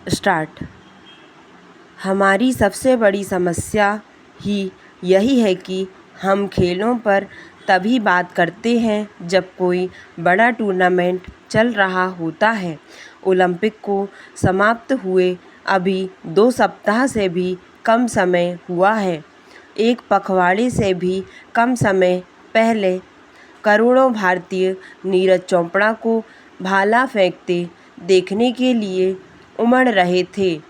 Start. हमारी सबसे बड़ी समस्या ही यही है कि हम खेलों पर तभी बात करते हैं जब कोई बड़ा टूर्नामेंट चल रहा होता है। ओलंपिक को समाप्त हुए अभी 2 सप्ताह से भी कम समय हुआ है। एक पखवाड़े से भी कम समय पहले करोड़ों भारतीय नीरज चोपड़ा को भाला फेंकते देखने के लिए उमड़ रहे थे,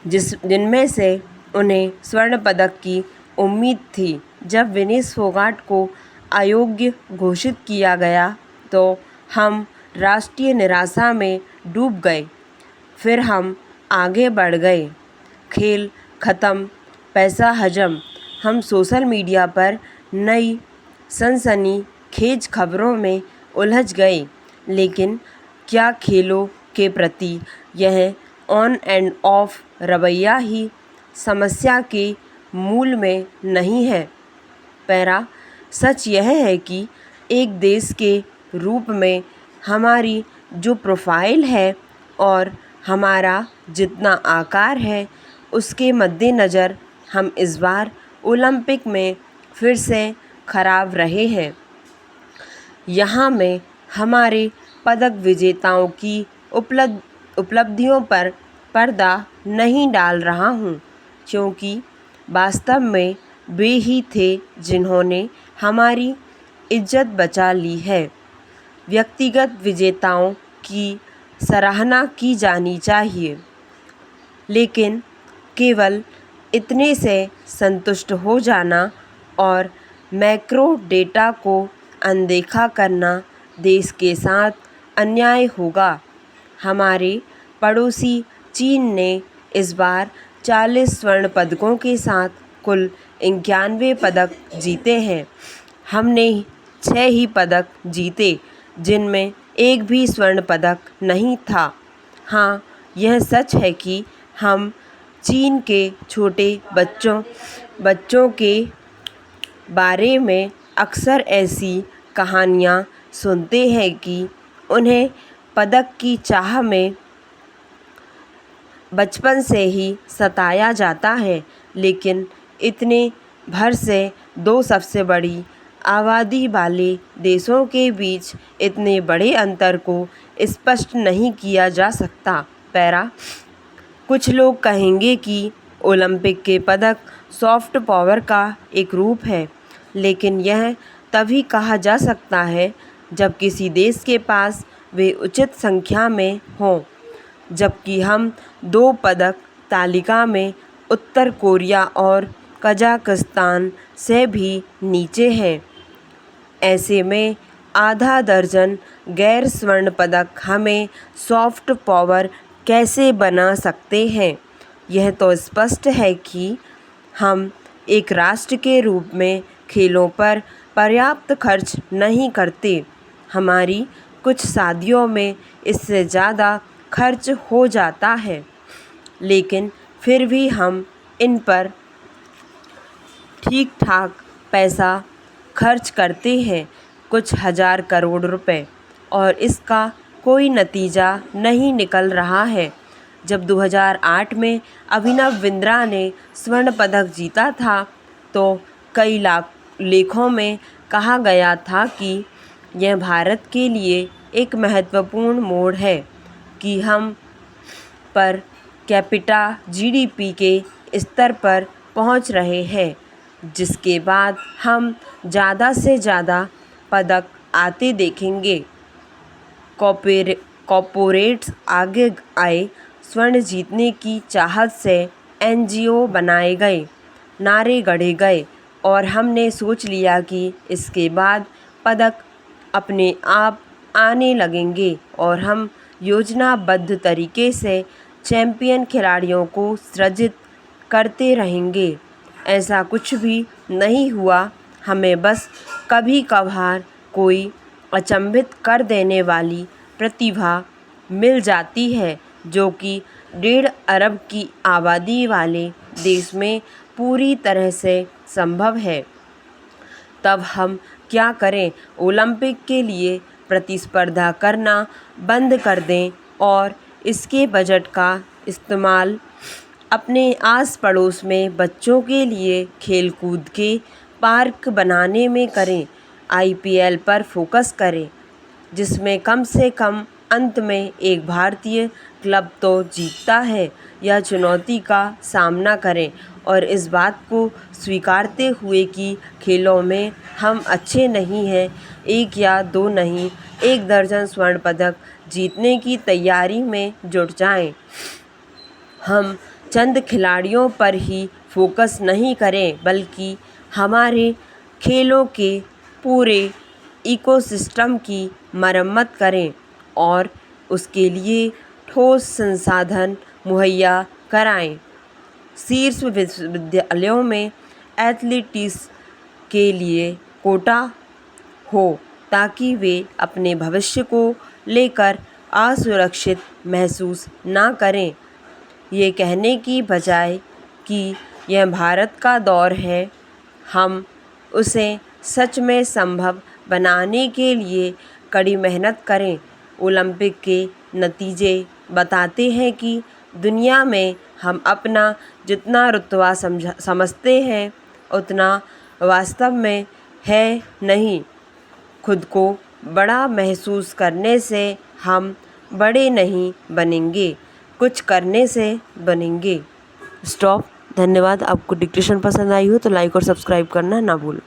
जिनमें से उन्हें स्वर्ण पदक की उम्मीद थी। जब विनेश फोगाट को अयोग्य घोषित किया गया तो हम राष्ट्रीय निराशा में डूब गए। फिर हम आगे बढ़ गए। खेल खत्म, पैसा हजम। हम सोशल मीडिया पर नई सनसनीखेज खबरों में उलझ गए। लेकिन क्या खेलों के प्रति यह ऑन एंड ऑफ रवैया ही समस्या के मूल में नहीं है? पैरा, सच यह है कि एक देश के रूप में हमारी जो प्रोफाइल है और हमारा जितना आकार है, उसके मद्देनज़र हम इस बार ओलंपिक में फिर से खराब रहे हैं। यहाँ मैं हमारे पदक विजेताओं की उपलब्धियों पर पर्दा नहीं डाल रहा हूँ, क्योंकि वास्तव में वे ही थे जिन्होंने हमारी इज्जत बचा ली है। व्यक्तिगत विजेताओं की सराहना की जानी चाहिए, लेकिन केवल इतने से संतुष्ट हो जाना और मैक्रो डेटा को अनदेखा करना देश के साथ अन्याय होगा। हमारे पड़ोसी चीन ने इस बार 40 स्वर्ण पदकों के साथ कुल 91 पदक जीते हैं। हमने 6 ही पदक जीते, जिनमें एक भी स्वर्ण पदक नहीं था। हाँ, यह सच है कि हम चीन के छोटे बच्चों के बारे में अक्सर ऐसी कहानियाँ सुनते हैं कि उन्हें पदक की चाह में बचपन से ही सताया जाता है, लेकिन इतने भर से 2 सबसे बड़ी आबादी वाले देशों के बीच इतने बड़े अंतर को स्पष्ट नहीं किया जा सकता। पैरा, कुछ लोग कहेंगे कि ओलंपिक के पदक सॉफ्ट पावर का एक रूप है, लेकिन यह तभी कहा जा सकता है जब किसी देश के पास वे उचित संख्या में हों, जबकि हम 2 पदक तालिका में उत्तर कोरिया और कजाकिस्तान से भी नीचे हैं। ऐसे में आधा दर्जन गैर स्वर्ण पदक हमें सॉफ्ट पावर कैसे बना सकते हैं? यह तो स्पष्ट है कि हम एक राष्ट्र के रूप में खेलों पर पर्याप्त खर्च नहीं करते। हमारी कुछ शादियों में इससे ज़्यादा खर्च हो जाता है, लेकिन फिर भी हम इन पर ठीक ठाक पैसा खर्च करते हैं, कुछ हज़ार करोड़ रुपए, और इसका कोई नतीजा नहीं निकल रहा है। जब 2008 में अभिनव बिंद्रा ने स्वर्ण पदक जीता था तो कई लेखों में कहा गया था कि यह भारत के लिए एक महत्वपूर्ण मोड़ है कि हम पर कैपिटा जीडीपी के स्तर पर पहुंच रहे हैं, जिसके बाद हम ज़्यादा से ज़्यादा पदक आते देखेंगे। कॉर्पोरेट्स आगे आए। स्वर्ण जीतने की चाहत से एनजीओ बनाए गए, नारे गढ़े गए, और हमने सोच लिया कि इसके बाद पदक अपने आप आने लगेंगे और हम योजनाबद्ध तरीके से चैंपियन खिलाड़ियों को सृजित करते रहेंगे। ऐसा कुछ भी नहीं हुआ। हमें बस कभी कभार कोई अचंभित कर देने वाली प्रतिभा मिल जाती है, जो कि 1.5 अरब की आबादी वाले देश में पूरी तरह से संभव है। तब हम क्या करें? ओलंपिक के लिए प्रतिस्पर्धा करना बंद कर दें और इसके बजट का इस्तेमाल अपने आस पड़ोस में बच्चों के लिए खेलकूद के पार्क बनाने में करें। IPL पर फोकस करें, जिसमें कम से कम अंत में एक भारतीय क्लब तो जीतता है। यह चुनौती का सामना करें और इस बात को स्वीकारते हुए कि खेलों में हम अच्छे नहीं हैं, 1 या 2 नहीं, 1 दर्जन स्वर्ण पदक जीतने की तैयारी में जुट जाएं। हम चंद खिलाड़ियों पर ही फोकस नहीं करें, बल्कि हमारे खेलों के पूरे इकोसिस्टम की मरम्मत करें और उसके लिए ठोस संसाधन मुहैया कराएं। शीर्ष विश्वविद्यालयों में एथलेटिक्स के लिए कोटा हो, ताकि वे अपने भविष्य को लेकर असुरक्षित महसूस ना करें। ये कहने की बजाय कि यह भारत का दौर है, हम उसे सच में संभव बनाने के लिए कड़ी मेहनत करें। ओलंपिक के नतीजे बताते हैं कि दुनिया में हम अपना जितना रुतबा समझते हैं, उतना वास्तव में है नहीं। खुद को बड़ा महसूस करने से हम बड़े नहीं बनेंगे, कुछ करने से बनेंगे। स्टॉप। धन्यवाद। आपको डिक्टेशन पसंद आई हो तो लाइक और सब्सक्राइब करना ना भूलें।